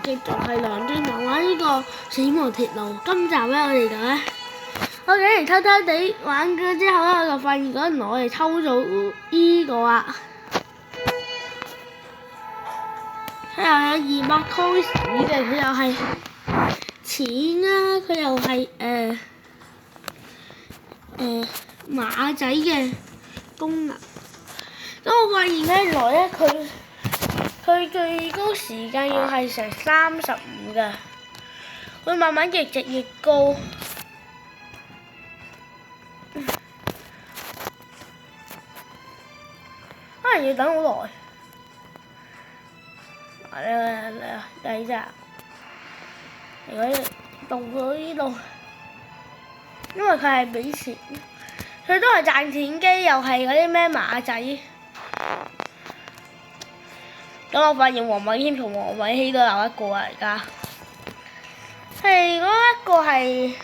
繼續係梁俊文玩呢個死亡鐵路。今集咧我哋就咧，我哋嚟偷偷地玩咗之後咧，我就發現嗰陣我哋偷咗呢個啊，佢又有200 coins 嘅，佢又係錢啦，佢又係馬仔嘅功能。咁我發現咧，原來咧佢最高時間要係成35㗎，會慢慢越值越高。可能要等好耐。嚟咋？如果到咗呢度，因為佢係俾錢，佢都係賺錢機，又係嗰啲咩馬仔。咁我發現黃偉謙同黃偉希都有一個啊，而家係嗰一個係，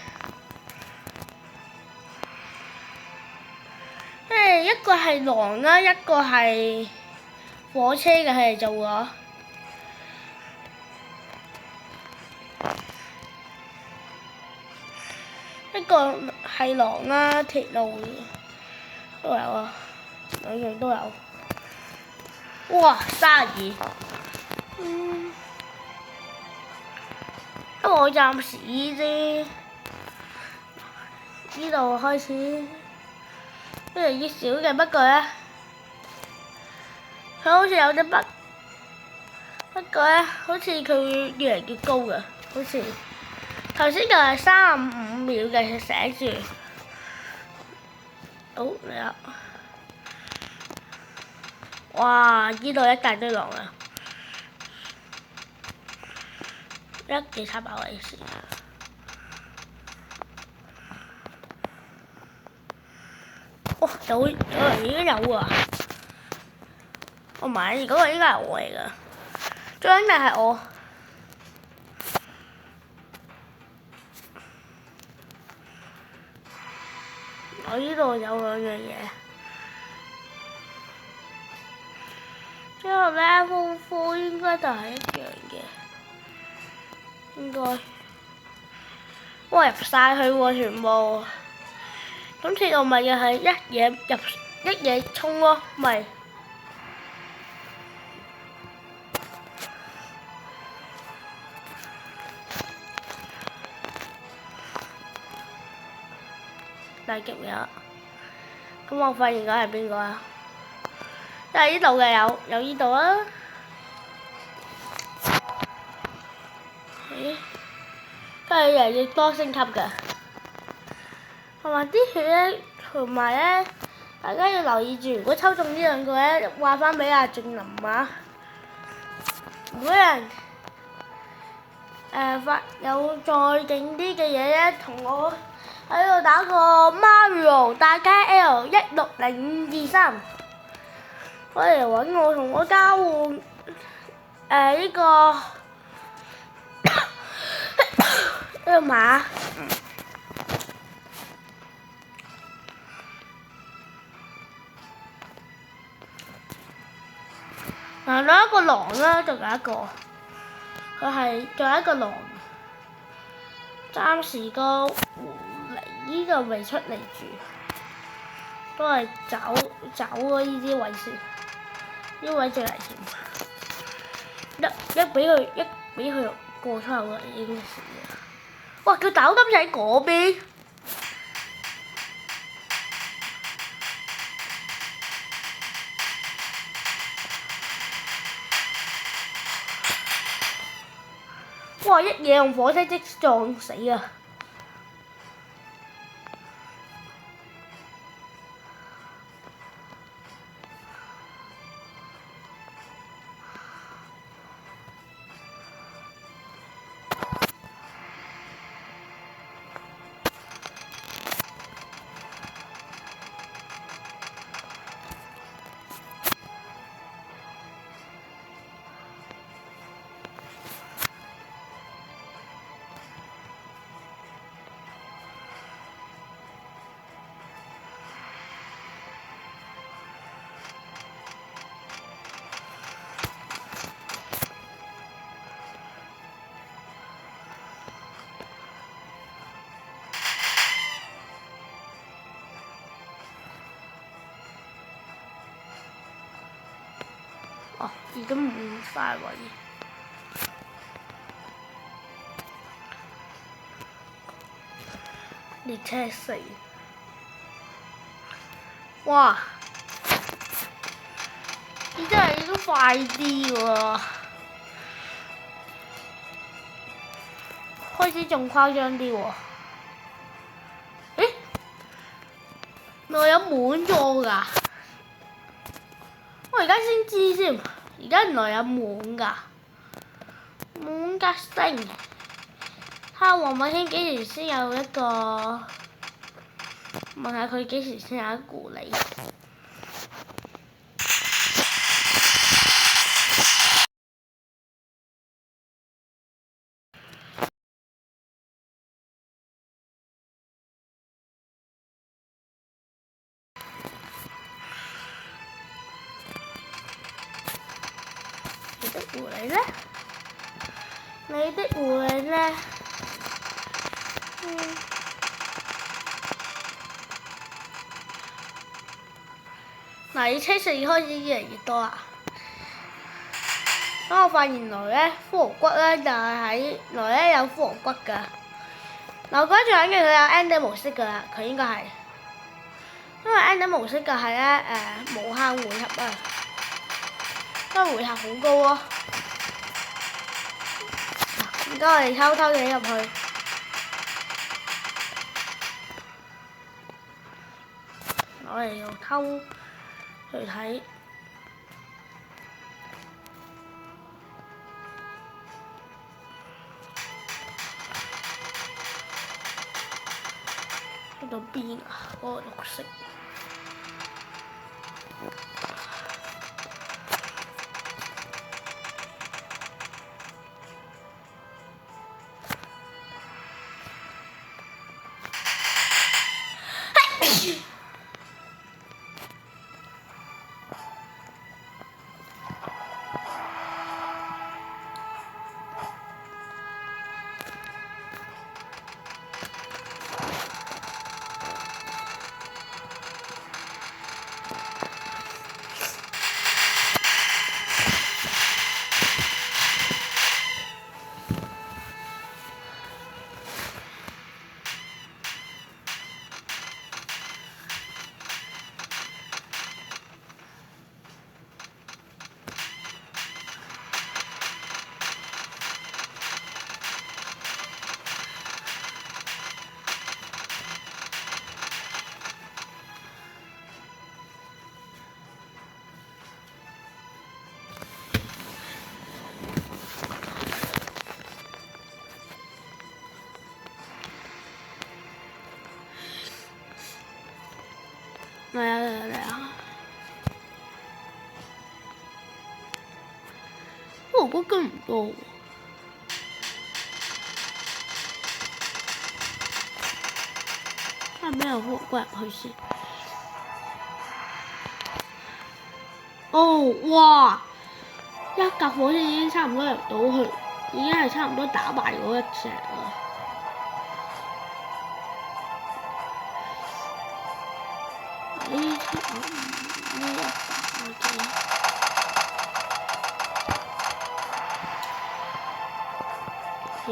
一個係狼啦，一個係火車嘅，佢哋做咗。一個係狼啦，鐵路都有啊，兩樣都有。哇，32，因為我暫時啫，呢度開始越嚟越少嘅，不過咧，佢好似有隻筆，不過咧，好似佢越嚟越高嘅，好似頭先就係35秒嘅，佢寫住，好嚟啦！哇！呢度一大堆狼啊，1幾700位先。哇！已經有啊！我買嗰個應該係我嚟㗎，最肯定係我。我呢度有兩樣嘢。之後 level 4應該就係一樣嘅，應該。哇！入曬去喎，全部。咁鐵路咪又係一嘢衝咯，咪。大極有。咁我發現嗰係邊個啊？即係呢度嘅有呢度啊。咦？都係越嚟越多升級㗎。同埋啲血咧，同埋咧，大家要留意住，如果抽中呢兩個咧，話翻俾阿俊林啊。如果有人有再勁啲嘅嘢咧，同我喺度打個 Mario 大加 L 160523，可以嚟揾我同我交換呢個馬。嗱，仲有一個狼啦，仲有一個，仲有一個狼。暫時個狐狸就未出嚟住，都係走咗呢啲位先，呢位最危險。一俾佢過出口啦，已經死啦！哇！佢豆金就喺嗰邊。哇！一嘢用火車即撞死啊！哦，已經滿晒位。列車4，哇！你真係都快啲喎，開始仲誇張啲喎。誒，內有滿咗㗎，我而家先知先，而家原來有滿㗎，滿格星。睇下黃敏軒幾時先有一個，問下佢幾時先有一個嚟。你的狐狸呢？你的狐狸呢？嗱，列車4開始越嚟越多啦。咁我發現來咧，骷髏骨咧就係喺來咧有骷髏骨㗎。嗱，我覺得最緊要佢有 ending 模式㗎啦，佢應該係，因為 ending 模式就係咧無限回合啊，因為回合好高咯。而家我哋偷偷地入去，我哋用偷去睇。去到邊啊？嗰個綠色。嚟啊！我覺得跟唔到喎。睇下咩有骷髏骨入去先。哦，哇！一架火車已經差唔多入到去，已經係差唔多打敗嗰一隻啦。呢車呢一把嘅。咦？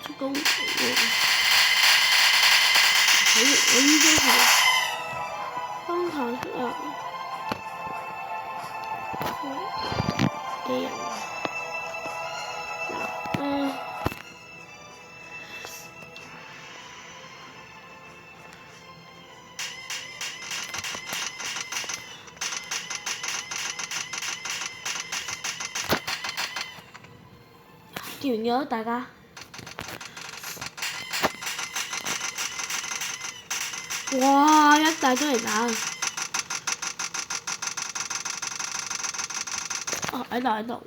出高喎！我依家係當下出啊！嘅人見唔見到大家？哇！一大堆人打。哦，喺度。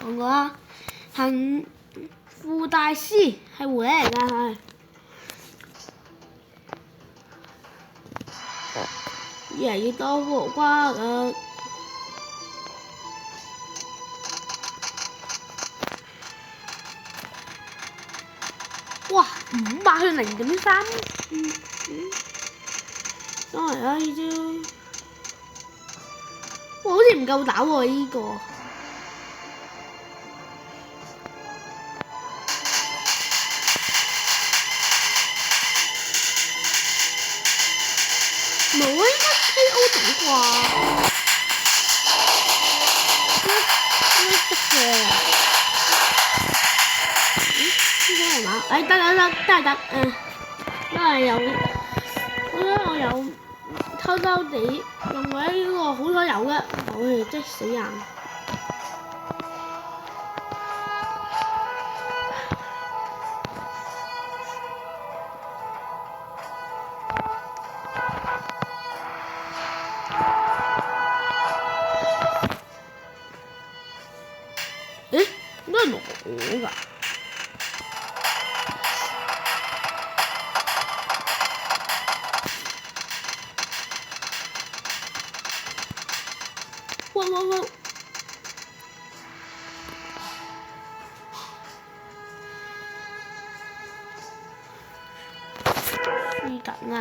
講過啦，行富大師係狐狸嚟㗎，係。越嚟越多骷髏骨啦。哇！500去0.3，當然啦，呢招。哇，好似唔夠打喎呢個。冇啊，應該 KO 到啩？應該得嘅。呢個係嘛？得，因為我有偷偷地用咗呢個好彩有嘅，我真係死硬。誒，都係我㗎。哇！輸緊啊！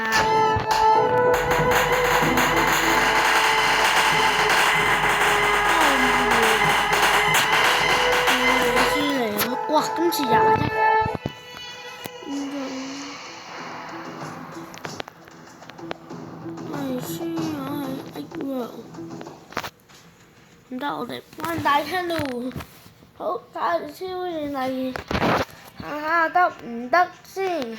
哇！今次21，係輸咗係喎，唔得，我哋玩大廳咯。好，睇下超遠嚟，睇下得唔得先？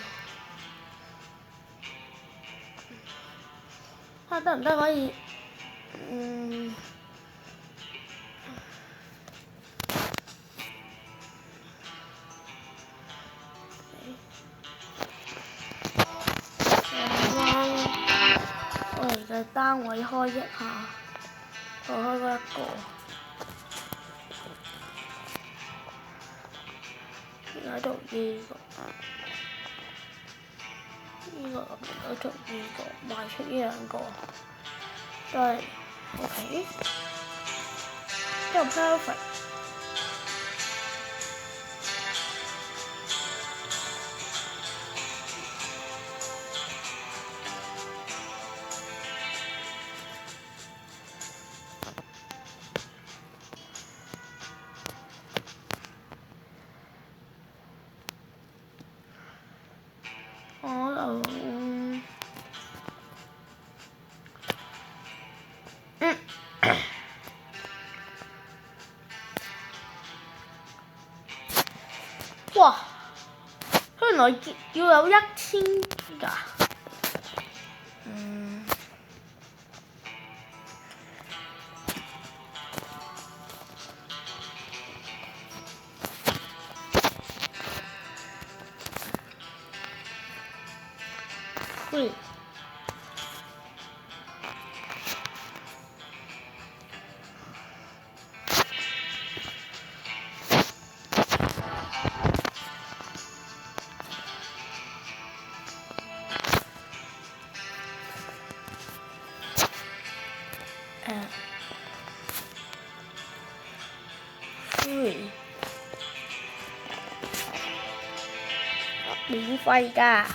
睇下得唔得可以，我哋嘅單位開一下，我開過一個，而家做呢個，我做呢個，賣出呢兩個，都係 OK， 都 perfect。哇！原來要有1000㗎。喂。免費㗎。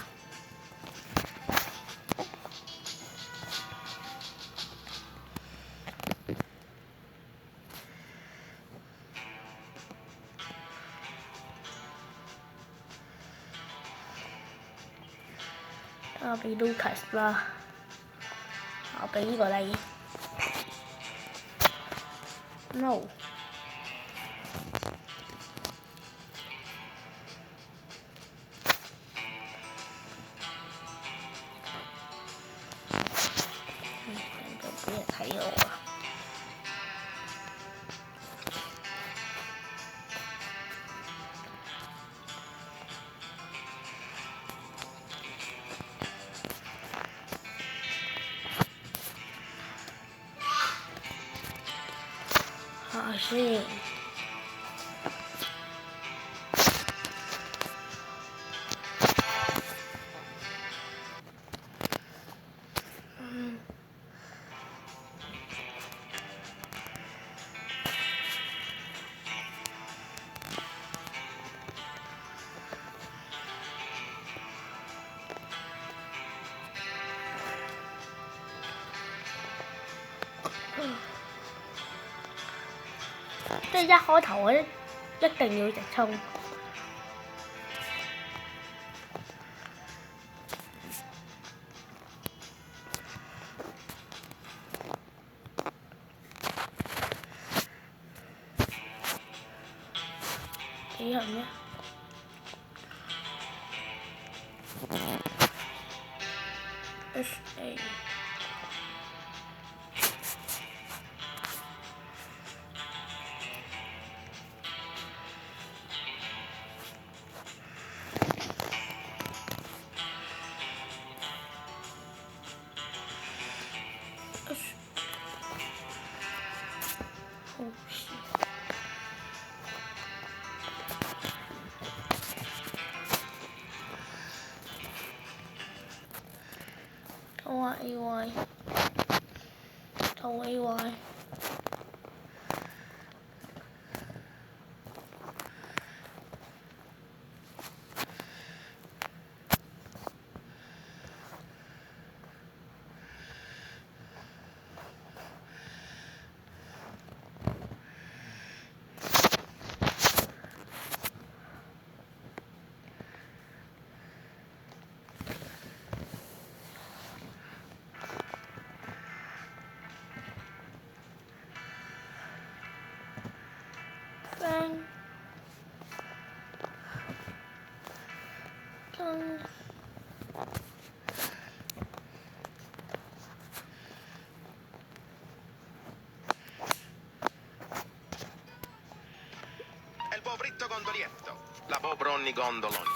我俾 Lucas 啦，我俾呢個你。No。俾人睇我啊！下先。即係一開頭我一定要直衝。幾人咩？SA。好笑。同話 AY， 同 AY。El pobrito gondolietto, la pobronni gondoloni.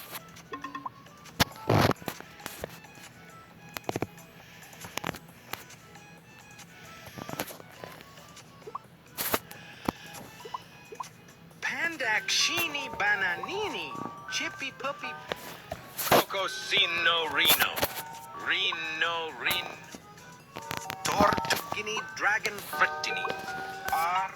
Pandacini bananini, chippy puppy. Cocosino Rino, Rino Rin. Tortughini dragon frittini. Ar.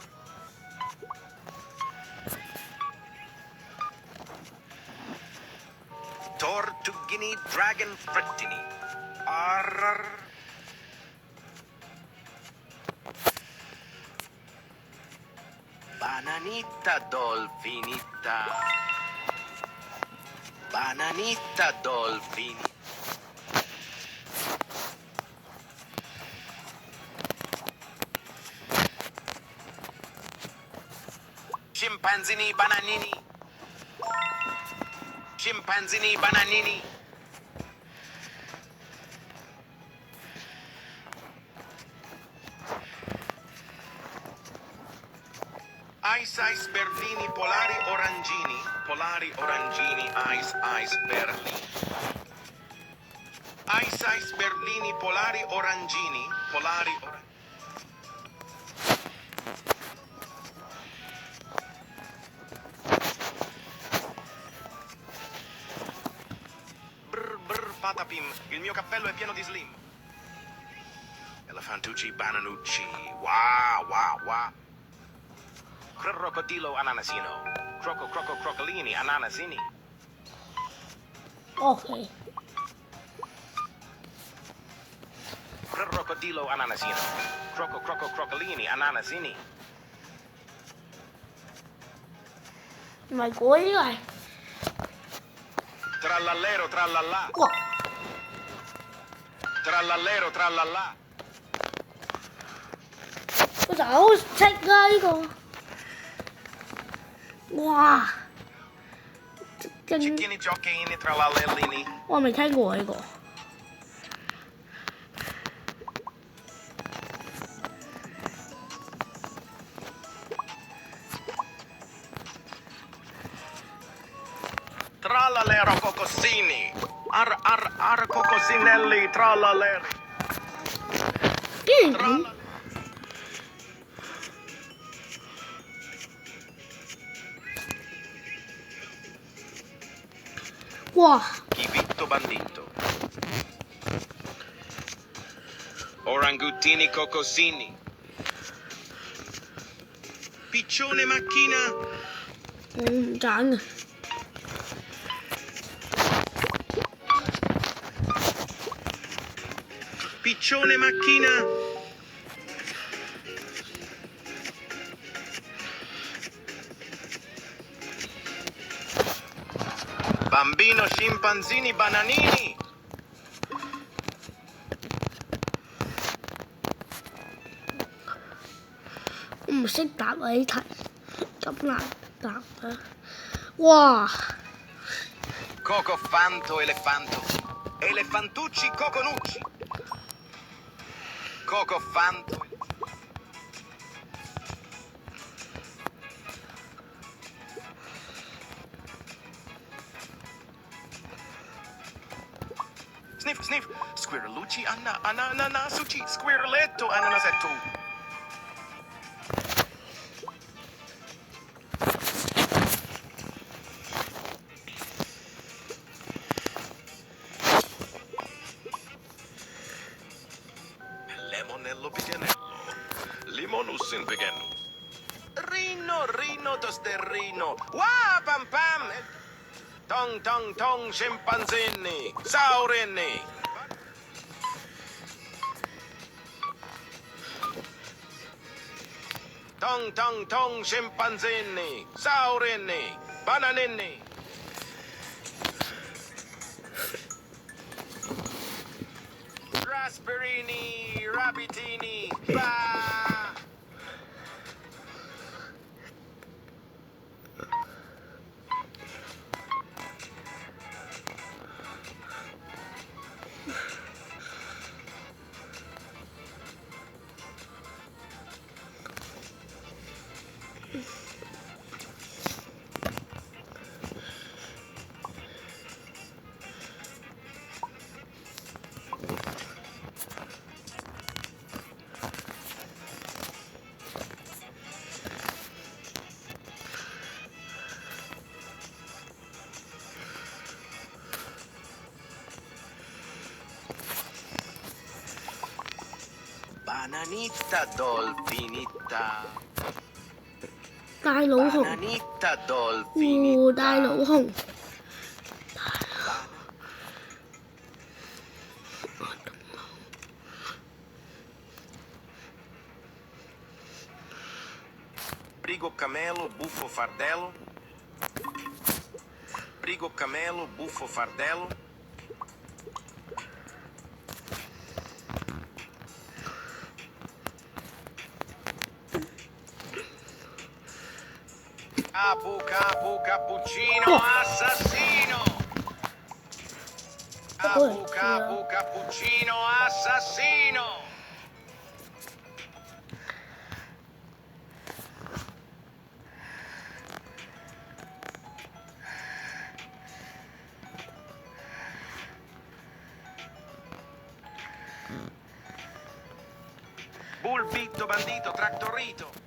Tortughini dragon frittini. Arr. Bananita dolfinita. Bananita dolfinita. Scimpanzini bananini. Scimpanzini bananini. Ice berlini polari orangini. Polari orangini ice berlini. Ice berlini polari orangini. Polari orangini. Patapim, il mio cappello è pieno di slim. Elefantucci bananucci, wow. Crocodilo ananasino, crocolini ananasini. OK。Crocodilo ananasino, crocolini ananasini. 唔係嗰啲係。Trallallero trallallà. 哇！ Trallallero trallallà. 個就好識啊呢個。哇！勁！ Cicchini giochini trallallellini. 我未聽過呢個。Trallallero cocossini. Ar cocossinelli trallalleri. 哇 Chivitto bandito. Orangutini cocossini. Piccione macchina. 唔揀啊！ Piccione macchina. Bambino scimpanzini bananini. 我唔識答啊呢題，咁難答啊！哇！ Cocofanto elefanto. Elefantucci coconucci. Cocofanto. Sniff, sniff. Squirrelucci, ananasucci. Squirreletto, ananasetto. Lemonello pipianello. Limonus in veganus. Rino, rino, tosterrino. Wah, pam pam. Tong, tong, tong, scimpanzini. Saurini. Tong, tong, tong, scimpanzini. Saurini. Bananini. Rasperini, rabbitini. Bah! Bananita dolfinita. 大腦熊， Bananita 大 dolfinita. 腦熊， Brigo camelo, buffo fardello. Brigo camelo, buffo fardello. Capu, capu, cappuccino, assassino. Capu, capu, cappuccino, assassino. Bulbitto, bandito, trattorito.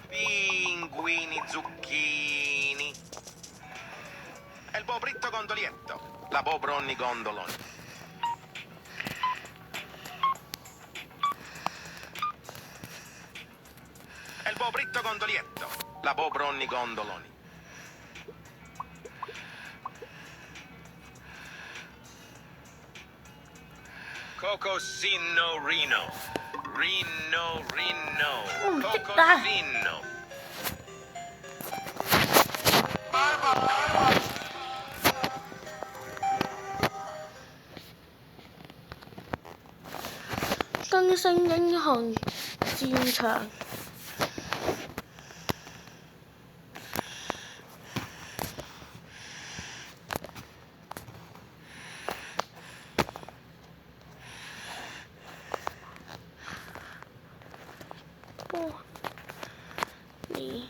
Pinguini, zucchini. E il bobritto gondolietto. La bobronni gondoloni. E il bobritto gondolietto. La bobronni gondoloni. Cocosino Rino. Rino, Rino. Cocosino.更新英雄戰場。波尼